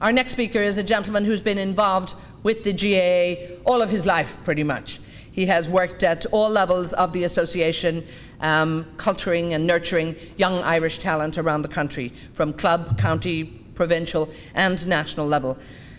Our next speaker is a gentleman who's been involved with the GAA all of his life, pretty much. He has worked at all levels of the association, culturing and nurturing young Irish talent around the country, from club, county, provincial and national level.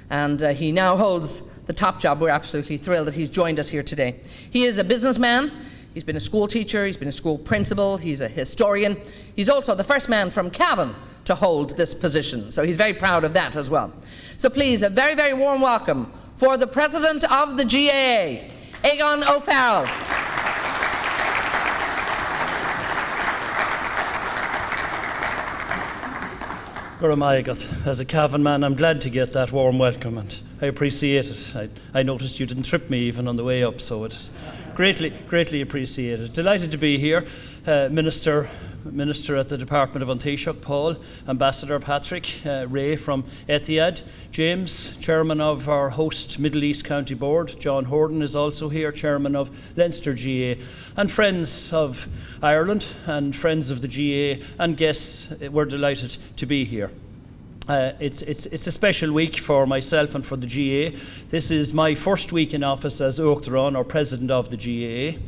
And he now holds the top job. We're absolutely thrilled that he's joined us here today. He is a businessman. He's been a school teacher, he's been a school principal, he's a historian. He's also the first man from Cavan to hold this position, so he's very proud of that as well. So please, a very, very warm welcome for the President of the GAA, Aogán Ó Fearghail. As a Cavan man, I'm glad to get that warm welcome, and I appreciate it. I noticed you didn't trip me even on the way up, so it's greatly appreciated. Delighted to be here. Minister at the Department of Untitled, Paul, Ambassador Patrick, Ray from Etihad, James, Chairman of our host Middle East County Board, John Horton is also here, Chairman of Leinster GAA, and friends of Ireland and friends of the GAA and guests. We're delighted to be here. It's a special week for myself and for the GAA. This is my first week in office as Aogán, or President of the GAA.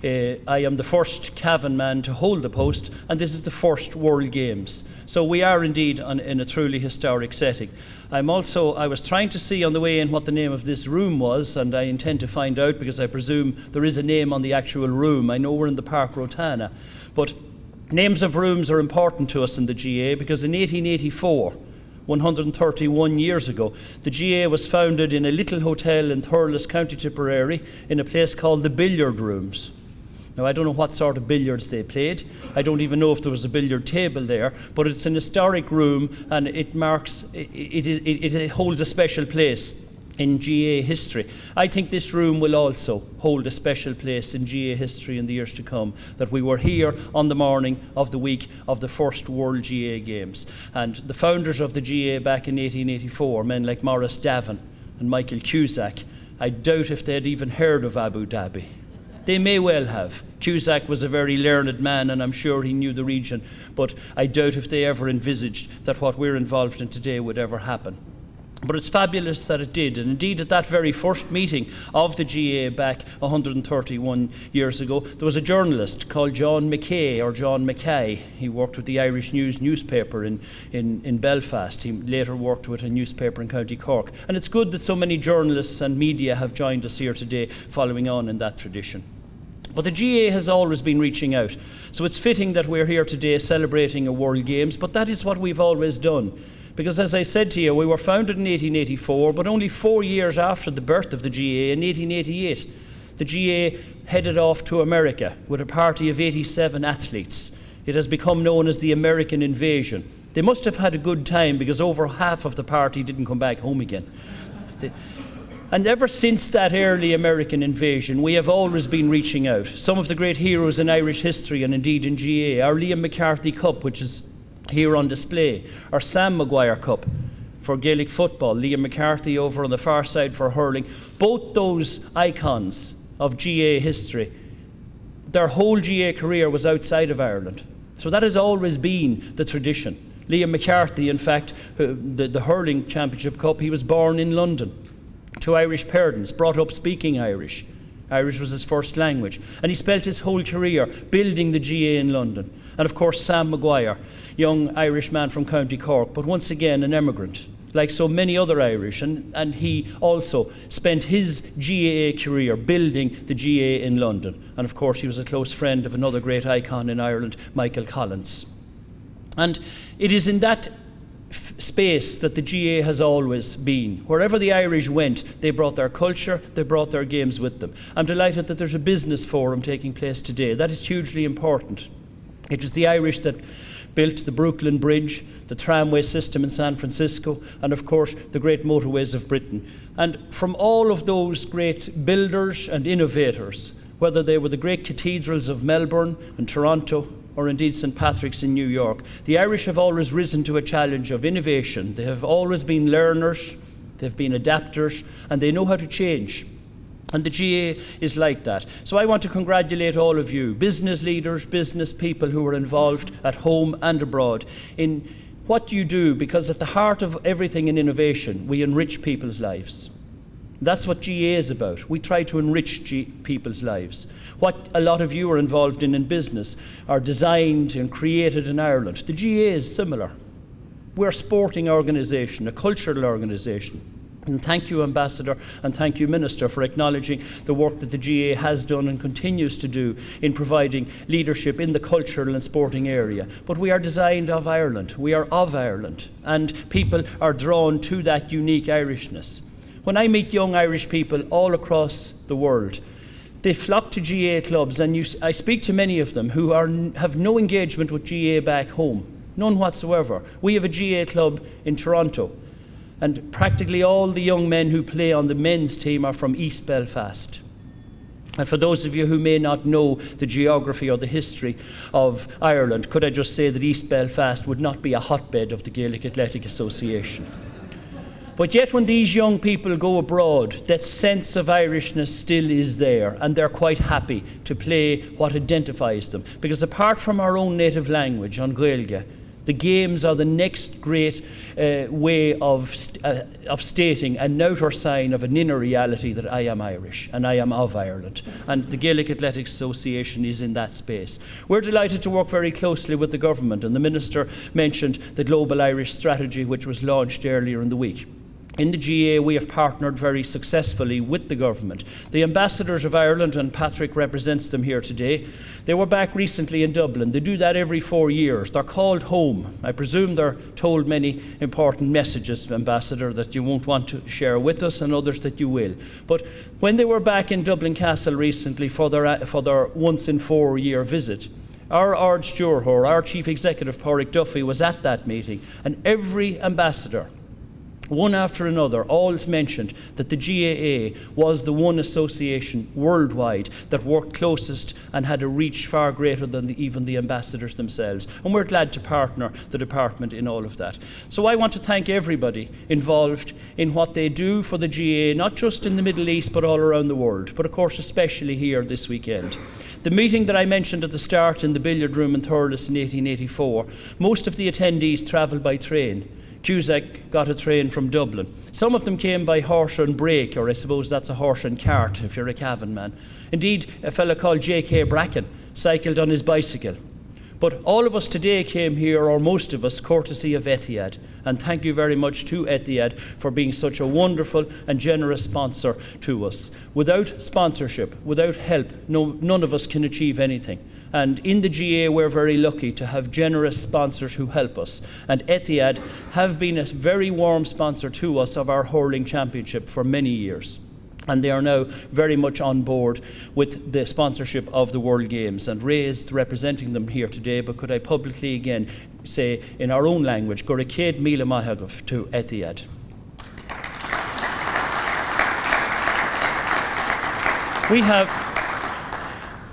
I am the first Cavan man to hold the post, and this is the first World Games. So we are indeed in a truly historic setting. I was trying to see on the way in what the name of this room was, and I intend to find out, because I presume there is a name on the actual room. I know we're in the Park Rotana, but names of rooms are important to us in the GAA, because in 1884, 131 years ago, the GAA was founded in a little hotel in Thurles, County Tipperary, in a place called the Billiard Rooms. Now, I don't know what sort of billiards they played. I don't even know if there was a billiard table there, but it's an historic room, and it holds a special place in GAA history. I think this room will also hold a special place in GAA history in the years to come, that we were here on the morning of the week of the first World GAA Games. And the founders of the GAA back in 1884, men like Maurice Davin and Michael Cusack, I doubt if they'd even heard of Abu Dhabi. They may well have. Cusack was a very learned man, and I'm sure he knew the region, but I doubt if they ever envisaged that what we're involved in today would ever happen. But it's fabulous that it did, and indeed at that very first meeting of the GAA back 131 years ago, there was a journalist called John Mackay, or John Mackay. He worked with the Irish News newspaper in Belfast. He later worked with a newspaper in County Cork. And it's good that so many journalists and media have joined us here today, following on in that tradition. But the GAA has always been reaching out, so it's fitting that we're here today celebrating a World Games, but that is what we've always done. Because as I said to you, we were founded in 1884, but only 4 years after the birth of the GAA, in 1888, the GAA headed off to America with a party of 87 athletes. It has become known as the American Invasion. They must have had a good time, because over half of the party didn't come back home again. And ever since that early American invasion, we have always been reaching out. Some of the great heroes in Irish history, and indeed in GAA, our Liam McCarthy Cup, which is here on display, our Sam Maguire Cup for Gaelic football, Liam McCarthy over on the far side for hurling. Both those icons of GAA history, their whole GAA career was outside of Ireland. So that has always been the tradition. Liam McCarthy, in fact, the hurling championship cup, he was born in London to Irish parents, brought up speaking Irish. Irish was his first language. And he spent his whole career building the GAA in London. And of course, Sam Maguire, young Irish man from County Cork, but once again an emigrant, like so many other Irish. And he also spent his GAA career building the GAA in London. And of course, he was a close friend of another great icon in Ireland, Michael Collins. And it is in that space that the GAA has always been. Wherever the Irish went, they brought their culture, they brought their games with them. I'm delighted that there's a business forum taking place today. That is hugely important. It was the Irish that built the Brooklyn Bridge, the tramway system in San Francisco, and of course the great motorways of Britain. And from all of those great builders and innovators, whether they were the great cathedrals of Melbourne and Toronto, or indeed St. Patrick's in New York, the Irish have always risen to a challenge of innovation. They have always been learners, they've been adapters, and they know how to change. And the GAA is like that. So I want to congratulate all of you, business leaders, business people who are involved at home and abroad, in what do you do? Because at the heart of everything in innovation, we enrich people's lives. That's what GAA is about. We try to enrich people's lives. What a lot of you are involved in business are designed and created in Ireland. The GAA is similar. We're a sporting organisation, a cultural organisation. And thank you, Ambassador, and thank you, Minister, for acknowledging the work that the GAA has done and continues to do in providing leadership in the cultural and sporting area. But we are designed of Ireland. We are of Ireland. And people are drawn to that unique Irishness. When I meet young Irish people all across the world, they flock to GAA clubs, and I speak to many of them who have no engagement with GAA back home, none whatsoever. We have a GAA club in Toronto, and practically all the young men who play on the men's team are from East Belfast. And for those of you who may not know the geography or the history of Ireland, could I just say that East Belfast would not be a hotbed of the Gaelic Athletic Association. But yet when these young people go abroad, that sense of Irishness still is there, and they're quite happy to play what identifies them. Because apart from our own native language, on Gaeilge, the games are the next great way of stating an outer sign of an inner reality that I am Irish and I am of Ireland. And the Gaelic Athletic Association is in that space. We're delighted to work very closely with the government, and the Minister mentioned the Global Irish Strategy, which was launched earlier in the week. In the GAA, we have partnered very successfully with the government. The ambassadors of Ireland, and Patrick represents them here today, they were back recently in Dublin. They do that every 4 years. They're called home. I presume they're told many important messages, Ambassador, that you won't want to share with us, and others that you will. But when they were back in Dublin Castle recently for their once in 4 year visit, our Ard Stewart, our Chief Executive, Pádraig Duffy, was at that meeting, and every ambassador, one after another, all mentioned that the GAA was the one association worldwide that worked closest and had a reach far greater than even the ambassadors themselves. And we're glad to partner the department in all of that. So I want to thank everybody involved in what they do for the GAA, not just in the Middle East but all around the world, but of course especially here this weekend. The meeting that I mentioned at the start in the billiard room in Thurles in 1884, most of the attendees travelled by train. Cusack got a train from Dublin. Some of them came by horse and brake, or I suppose that's a horse and cart if you're a Cavan man. Indeed, a fellow called J.K. Bracken cycled on his bicycle. But all of us today came here, or most of us, courtesy of Etihad. And thank you very much to Etihad for being such a wonderful and generous sponsor to us. Without sponsorship, without help, none of us can achieve anything. And in the GAA, we're very lucky to have generous sponsors who help us. And Etihad have been a very warm sponsor to us of our hurling championship for many years. And they are now very much on board with the sponsorship of the World Games. And Ray is representing them here today, but could I publicly again say in our own language, Guracéad Míle Maithagh to Etihad.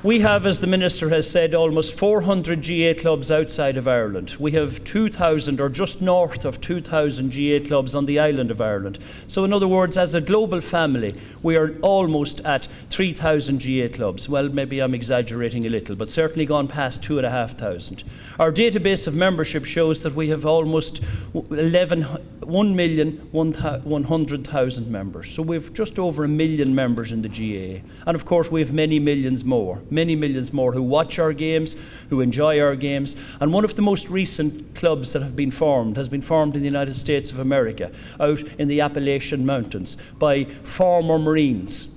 We have, as the Minister has said, almost 400 GAA clubs outside of Ireland. We have 2,000 or just north of 2,000 GAA clubs on the island of Ireland. So in other words, as a global family, we are almost at 3,000 GAA clubs. Well, maybe I'm exaggerating a little, but certainly gone past 2,500. Our database of membership shows that we have almost 1,100,000 members. So we've just over 1 million members in the GAA. And of course, we have many millions more who watch our games, who enjoy our games. And one of the most recent clubs that has been formed in the United States of America, out in the Appalachian Mountains, by former Marines.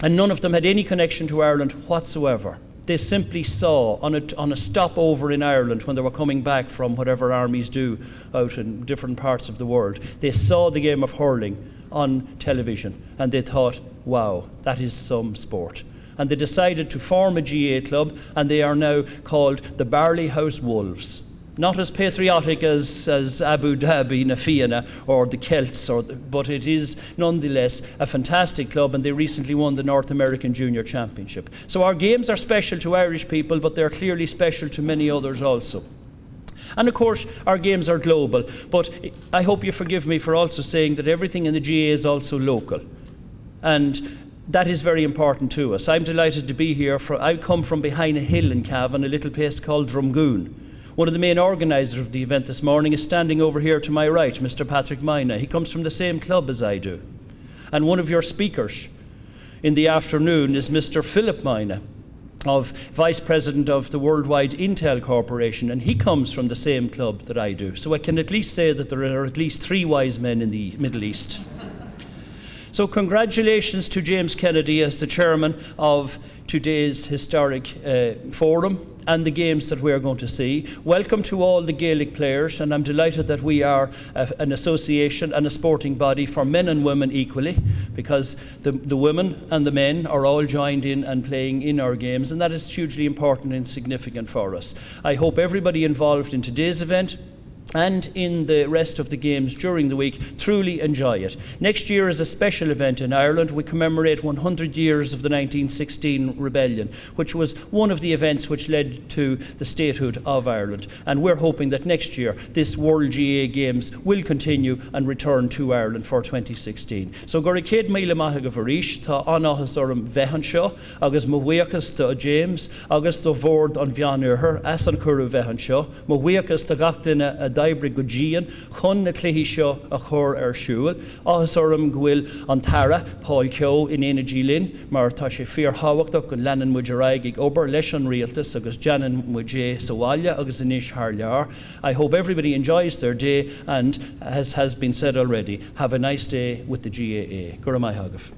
And none of them had any connection to Ireland whatsoever. They simply saw on a stopover in Ireland when they were coming back from whatever armies do out in different parts of the world, they saw the game of hurling on television and they thought, wow, that is some sport. And they decided to form a GAA club, and they are now called the Barley House Wolves. Not as patriotic as Abu Dhabi, Fianna, or the Celts, but it is nonetheless a fantastic club, and they recently won the North American Junior Championship. So our games are special to Irish people, but they're clearly special to many others also. And of course, our games are global, but I hope you forgive me for also saying that everything in the GAA is also local. And that is very important to us. I'm delighted to be here. I come from behind a hill in Cavan, a little place called Drumgoon. One of the main organisers of the event this morning is standing over here to my right, Mr. Patrick Mina. He comes from the same club as I do. And one of your speakers in the afternoon is Mr. Philip Mina, Vice President of the Worldwide Intel Corporation, and he comes from the same club that I do. So I can at least say that there are at least 3 wise men in the Middle East. So congratulations to James Kennedy as the chairman of today's historic forum and the games that we're going to see. Welcome to all the Gaelic players, and I'm delighted that we are an association and a sporting body for men and women equally, because the women and the men are all joined in and playing in our games, and that is hugely important and significant for us. I hope everybody involved in today's event and in the rest of the games during the week truly enjoy it. Next year is a special event in Ireland. We commemorate 100 years of the 1916 rebellion, which was one of the events which led to the statehood of Ireland. And we're hoping that next year this World GAA Games will continue and return to Ireland for 2016. So gora céad míle maith go bhríos, tá anachas orm bheithan seo, agus mhuiachas tá James, agus tá bhórd an bheanúthair as an curú bheithan seo, mhuiachas tá gach duine a daibrig go dían, chun na cluichí seo a chur siúil, agus orm ghuil an tara, Paul Keo in Éanaí Lynn, mar tá sé fíorthabhachtach an leanan muid araig ag obair leis an rialtas agus Janan muid sa bhaile agus inis thar lear. I hope everybody enjoys their day, and as has been said already, have a nice day with the GAA. Gura mai hagah.